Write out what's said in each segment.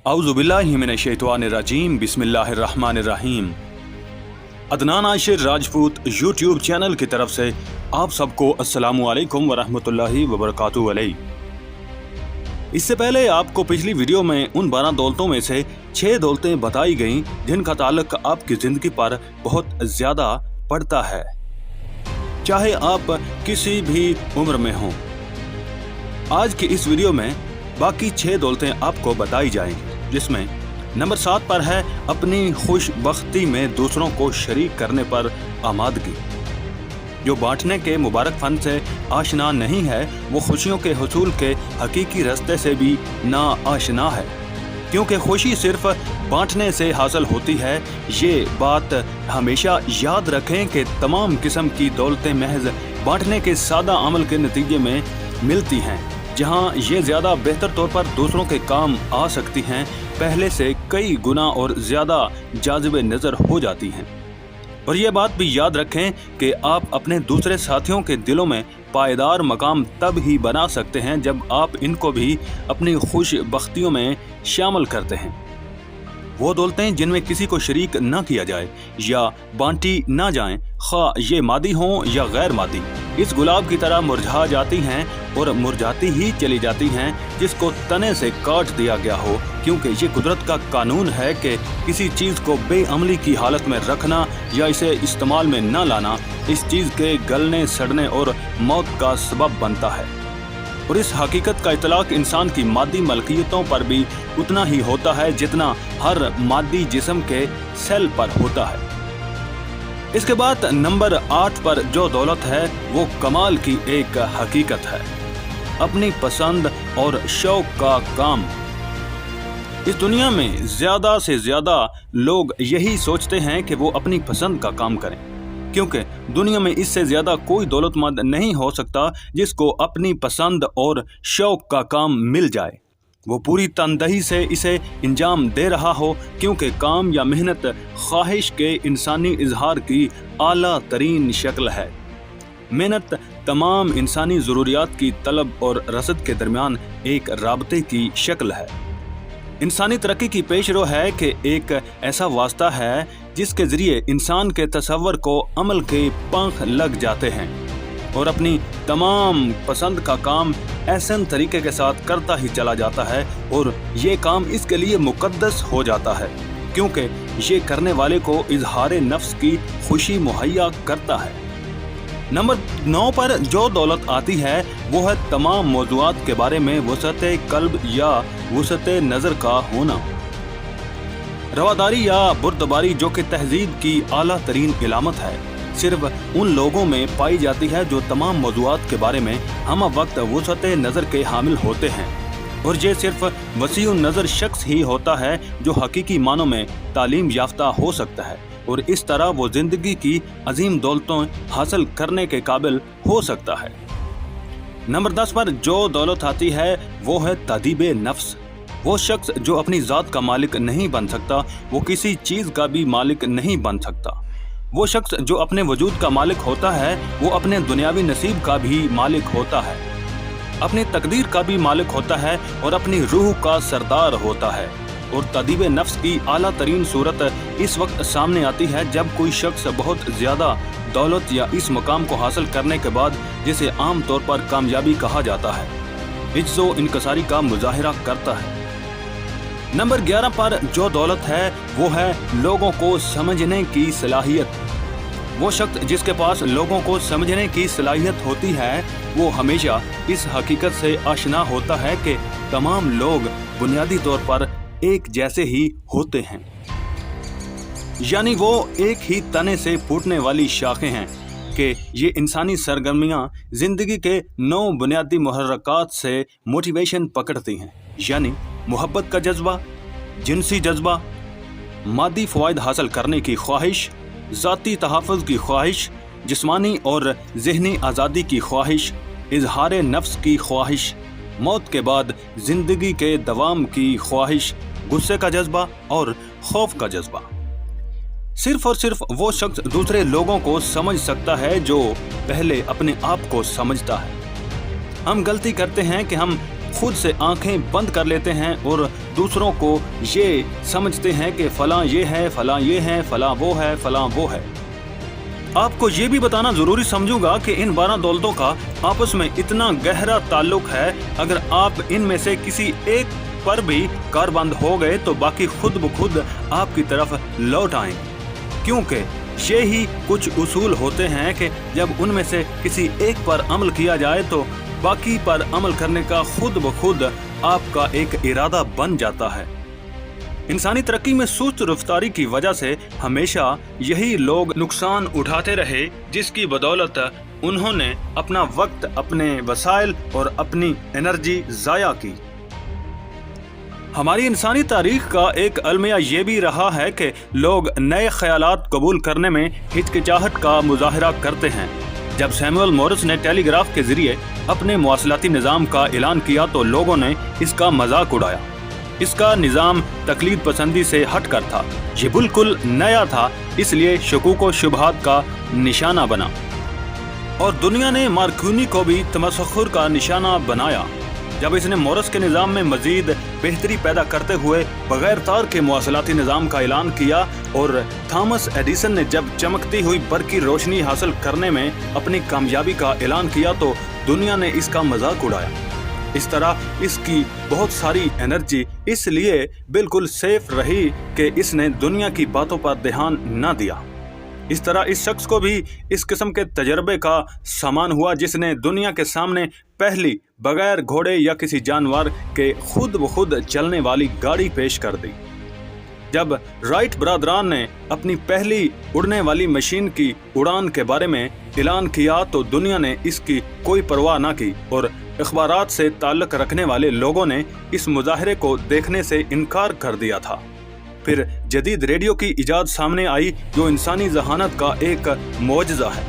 औज़ुबिल्लाहि मिनश्शैतानिर्रजीम बिस्मिल्लाहिर्रहमानिर्रहीम। Adnan Ashir Rajput YouTube channel की तरफ से आप सबको अस्सलामु अलैकुम वरहमतुल्लाहि वबरकातुहू अलैहि। इससे पहले आपको पिछली वीडियो में उन 12 दौलतों में से 6 दौलतें बताई गईं जिनका ताल्लुक आपकी ज़िंदगी पर बहुत ज़्यादा पड़ता है, चाहे आप किसी भी उम्र में हों। आज की इस वीडियो में बाकी 6 दौलतें आपको बताई जाएंगी, जिसमें नंबर 7 पर है अपनी खुशबख्ती में दूसरों को शरीक करने पर आमादगी। जो बांटने के मुबारक फन से आशना नहीं है वो खुशियों के हुसूल के हकीकी रास्ते से भी ना आशना है, क्योंकि खुशी सिर्फ बांटने से हासिल होती है। ये बात हमेशा याद रखें कि तमाम किस्म की दौलतें महज बांटने के सादा अमल के नतीजे में मिलती हैं, जहां ये ज़्यादा बेहतर तौर पर दूसरों के काम आ सकती हैं, पहले से कई गुना और ज़्यादा जाज़िब नज़र हो जाती हैं। और ये बात भी याद रखें कि आप अपने दूसरे साथियों के दिलों में पायदार मकाम तब ही बना सकते हैं जब आप इनको भी अपनी खुशबख्तियों में शामिल करते हैं। वो दौलतें जिनमें किसी को शरीक ना किया जाए या बांटी ना जाएं, खा ये मादी हों या गैर मादी, इस गुलाब की तरह मुरझा जाती हैं और मुरझाती ही चली जाती हैं जिसको तने से काट दिया गया हो, क्योंकि ये कुदरत का कानून है कि किसी चीज़ को बेअमली की हालत में रखना या इसे इस्तेमाल में न लाना इस चीज़ के गलने, सड़ने और मौत का सबब बनता है। और इस हकीकत का इतलाक इंसान की मादी मलकियतों पर भी उतना ही होता है जितना हर मादी जिस्म के सेल पर होता है। इसके बाद नंबर 8 पर जो दौलत है वो कमाल की एक हकीकत है, अपनी पसंद और शौक का काम। इस दुनिया में ज़्यादा से ज़्यादा लोग यही सोचते हैं कि वो अपनी पसंद का काम करें, क्योंकि दुनिया में इससे ज़्यादा कोई दौलतमंद नहीं हो सकता जिसको अपनी पसंद और शौक का काम मिल जाए, वो पूरी तनदही से इसे इंजाम दे रहा हो, क्योंकि काम या मेहनत ख्वाहिश के इंसानी इजहार की आला तरीन शक्ल है। मेहनत तमाम इंसानी ज़रूरियात की तलब और रसद के दरमियान एक राबते की शक्ल है। इंसानी तरक्की की पेशरो है कि एक ऐसा वास्ता है जिसके ज़रिए इंसान के तसव्वुर को अमल के पंख लग जाते हैं और अपनी तमाम पसंद का काम ऐसे तरीके के साथ करता ही चला जाता है, और ये काम इसके लिए मुकद्दस हो जाता है, क्योंकि ये करने वाले को इजहार नफ्स की खुशी मुहैया करता है। नंबर 9 पर जो दौलत आती है वो है तमाम मौज़ूआत के बारे में वसअत कल्ब या वसअत नज़र का होना। रवादारी या बुर्दबारी, जो कि तहजीब की आला तरीन इलामत है, सिर्फ उन लोगों में पाई जाती है जो तमाम मौज़ूआत के बारे में हम वक्त वसअत नज़र के हामिल होते हैं, और ये सिर्फ वसीउ नज़र शख्स ही होता है जो हकीकी मानों में तालीम याफ्ता हो सकता है, और इस तरह वो ज़िंदगी की अजीम दौलतों हासिल करने के काबिल हो सकता है। नंबर 10 पर जो दौलत आती है वो है तादीब नफ्स। वो शख्स जो अपनी ज़ात का मालिक नहीं बन सकता, वो किसी चीज़ का भी मालिक नहीं बन सकता। वो शख्स जो अपने वजूद का मालिक होता है वो अपने दुनियावी नसीब का भी मालिक होता है, अपनी तकदीर का भी मालिक होता है और अपनी रूह का सरदार होता है। और तादीब नफ्स की आला तरीन सूरत इस वक्त सामने आती है जब कोई शख्स बहुत ज़्यादा दौलत या इस मकाम को हासिल करने के बाद, जिसे आम तौर पर कामयाबी कहा जाता है, इज्जो इनकसारी का मुजाहिरा करता है। नंबर 11 पर जो दौलत है वो है लोगों को समझने की सलाहियत। वो शख्स जिसके पास लोगों को समझने की सलाहियत होती है वो हमेशा इस हकीकत से आशना होता है कि तमाम लोग बुनियादी तौर पर एक जैसे ही होते हैं, यानी वो एक ही तने से फूटने वाली शाखें हैं कि ये इंसानी सरगर्मियाँ ज़िंदगी के 9 बुनियादी मुहर्रकात से मोटिवेशन पकड़ती हैं, यानी मोहब्बत का जज्बा, जिनसी जज्बा, मादी फ़वाइद हासिल करने की ख्वाहिश, ज़ाती तहफ़्फ़ुज़ की ख्वाहिश, जिस्मानी और ज़हनी आज़ादी की ख्वाहिश, इजहार नफ्स की ख्वाहिश, मौत के बाद ज़िंदगी के दवाम की ख्वाहिश, गुस्से का जज्बा और खौफ का जज्बा। सिर्फ और सिर्फ वो शख्स दूसरे लोगों को समझ सकता है जो पहले अपने आप को समझता है। हम गलती करते हैं कि हम खुद से आंखें बंद कर लेते हैं और दूसरों को ये समझते हैं कि फलां ये है, फलां ये है, फलां वो है, फलां वो है। आपको ये भी बताना जरूरी समझूंगा कि इन 12 दौलतों का आपस में इतना गहरा ताल्लुक है, अगर आप इनमें से किसी एक पर भी कारबंद हो गए तो बाकी खुद ब खुद आपकी तरफ लौट आएंगे, क्योंकि ये ही कुछ उसूल होते हैं कि जब उनमें से किसी एक पर अमल किया जाए तो बाकी पर अमल करने का खुद ब खुद आपका एक इरादा बन जाता है। इंसानी तरक्की में सुस्त रफ्तारी की वजह से हमेशा यही लोग नुकसान उठाते रहे, जिसकी बदौलत उन्होंने अपना वक्त, अपने वसाइल और अपनी एनर्जी जाया की। हमारी इंसानी तारीख का एक अलमिया ये भी रहा है कि लोग नए ख्यालात कबूल करने में हिचकिचाहट का मुजाहरा करते हैं। जब सैमुअल मॉरिस ने टेलीग्राफ के जरिए अपने मवासलाती निज़ाम का ऐलान किया तो लोगों ने इसका मजाक उड़ाया। इसका निज़ाम तकलीद पसंदी से हटकर था, ये बिल्कुल नया था, इसलिए शकूक व शुबहात का निशाना बना और दुनिया ने मार्कोनी को भी तमस्खुर का निशाना बनाया। जब इसने मॉरिस के निज़ाम में मजीद बेहतरी पैदा करते हुए बगैर तार के मवासलाती निज़ाम का ऐलान किया और थॉमस एडिसन ने जब चमकती हुई बर्क़ी रोशनी हासिल करने में अपनी कामयाबी का ऐलान किया तो दुनिया ने इसका मजाक उड़ाया। इस तरह इसकी बहुत सारी एनर्जी इसलिए बिल्कुल सेफ रही कि इसने दुनिया की बातों पर ध्यान न दिया। इस तरह इस शख्स को भी इस किस्म के तजर्बे का सामान हुआ जिसने दुनिया के सामने पहली बगैर घोड़े या किसी जानवर के खुद ब खुद चलने वाली गाड़ी पेश कर दी। जब राइट बरादरान ने अपनी पहली उड़ने वाली मशीन की उड़ान के बारे में ऐलान किया तो दुनिया ने इसकी कोई परवाह न की और अखबारात से ताल्लुक़ रखने वाले लोगों ने इस मुजाहरे को देखने से इनकार कर दिया था। फिर जदीद रेडियो की इजाद सामने आई जो इंसानी जहानत का एक मौजज़ा है,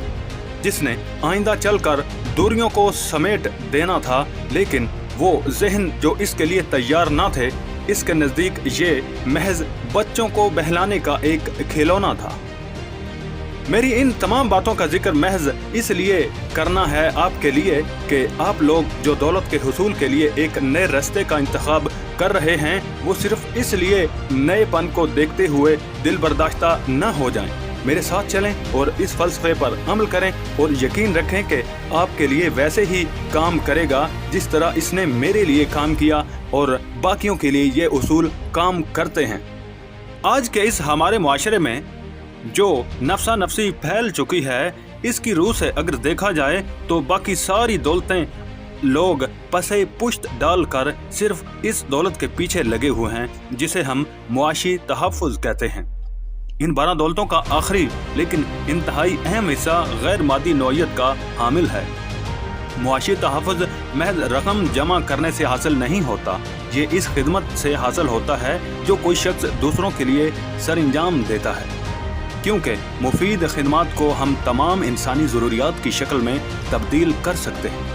जिसने आइंदा चलकर दूरियों को समेट देना था, लेकिन वो जहन जो इसके लिए तैयार ना थे, इसके नज़दीक ये महज बच्चों को बहलाने का एक खिलौना था। मेरी इन तमाम बातों का जिक्र महज इसलिए करना है आपके लिए कि आप लोग जो दौलत के हुसूल के लिए एक नए रास्ते का इंतखाब कर रहे हैं वो सिर्फ इसलिए नएपन को देखते हुए दिल बर्दाश्ता न हो जाएं। मेरे साथ चलें और इस फलसफे पर अमल करें और यकीन रखें कि आपके लिए वैसे ही काम करेगा जिस तरह इसने मेरे लिए काम किया और बाकियों के लिए ये उसूल काम करते हैं। आज के इस हमारे मुआशरे में जो नफ्सा नफसी फैल चुकी है, इसकी रूह से अगर देखा जाए तो बाकी सारी दौलतें लोग पसे पुश्त डालकर सिर्फ इस दौलत के पीछे लगे हुए हैं जिसे हम मुआशी तहफ़्फ़ुज़ कहते हैं। इन 12 दौलतों का आखिरी लेकिन इंतहाई अहम हिस्सा गैर मादी नौइयत का हामिल है। मुआशी तहफ़्फ़ुज़ महज रकम जमा करने से हासिल नहीं होता, ये इस खिदमत से हासिल होता है जो कोई शख्स दूसरों के लिए सरंजाम देता है, क्योंकि मुफीद खिदमत को हम तमाम इंसानी ज़रूरियात की शक्ल में तब्दील कर सकते हैं।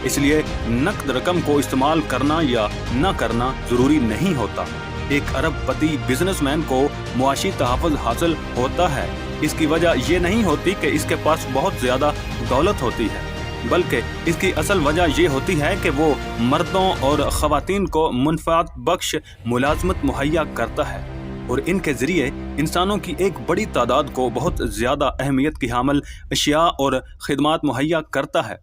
इसलिए नकद रकम को इस्तेमाल करना या न करना ज़रूरी नहीं होता। एक अरबपति बिजनेसमैन को मुआशी तहफ़्फ़ुज़ हासिल होता है, इसकी वजह ये नहीं होती कि इसके पास बहुत ज़्यादा दौलत होती है, बल्कि इसकी असल वजह ये होती है कि वो मर्दों और ख़वातीन को मुनफ़ात बख्श मुलाज़मत मुहैया करता है और इनके ज़रिए इंसानों की एक बड़ी तादाद को बहुत ज़्यादा अहमियत की हामिल अशिया और ख़िदमत मुहैया करता है।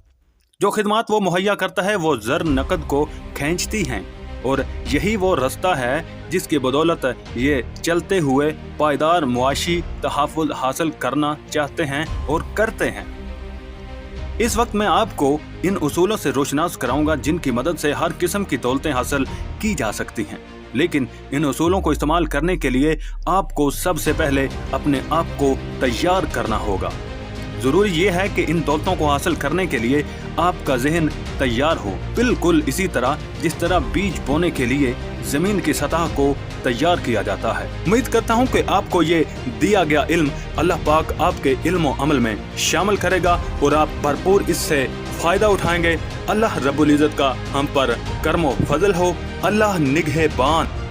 जो खिदमत वो मुहैया करता है वो ज़र नकद को खींचती हैं और यही वो रास्ता है जिसकी बदौलत ये चलते हुए पायदार मुआशी तहफ़्फ़ुज़ हासिल करना चाहते हैं और करते हैं। इस वक्त मैं आपको इन उसूलों से रोशनास कराऊंगा जिनकी मदद से हर किस्म की दौलतें हासिल की जा सकती हैं, लेकिन इन उसूलों को इस्तेमाल करने के लिए आपको सबसे पहले अपने आप को तैयार करना होगा। ज़रूरी ये है कि इन दौलतों को हासिल करने के लिए आपका जहन तैयार हो, बिल्कुल इसी तरह जिस तरह बीज बोने के लिए ज़मीन की सतह को तैयार किया जाता है। उम्मीद करता हूँ कि आपको ये दिया गया इल्म अल्लाह पाक आपके इल्म व अमल में शामिल करेगा और आप भरपूर इससे फ़ायदा उठाएंगे। अल्लाह रब्बुल इज़्ज़त का हम पर करमो फजल हो। अल्लाह निगहबान।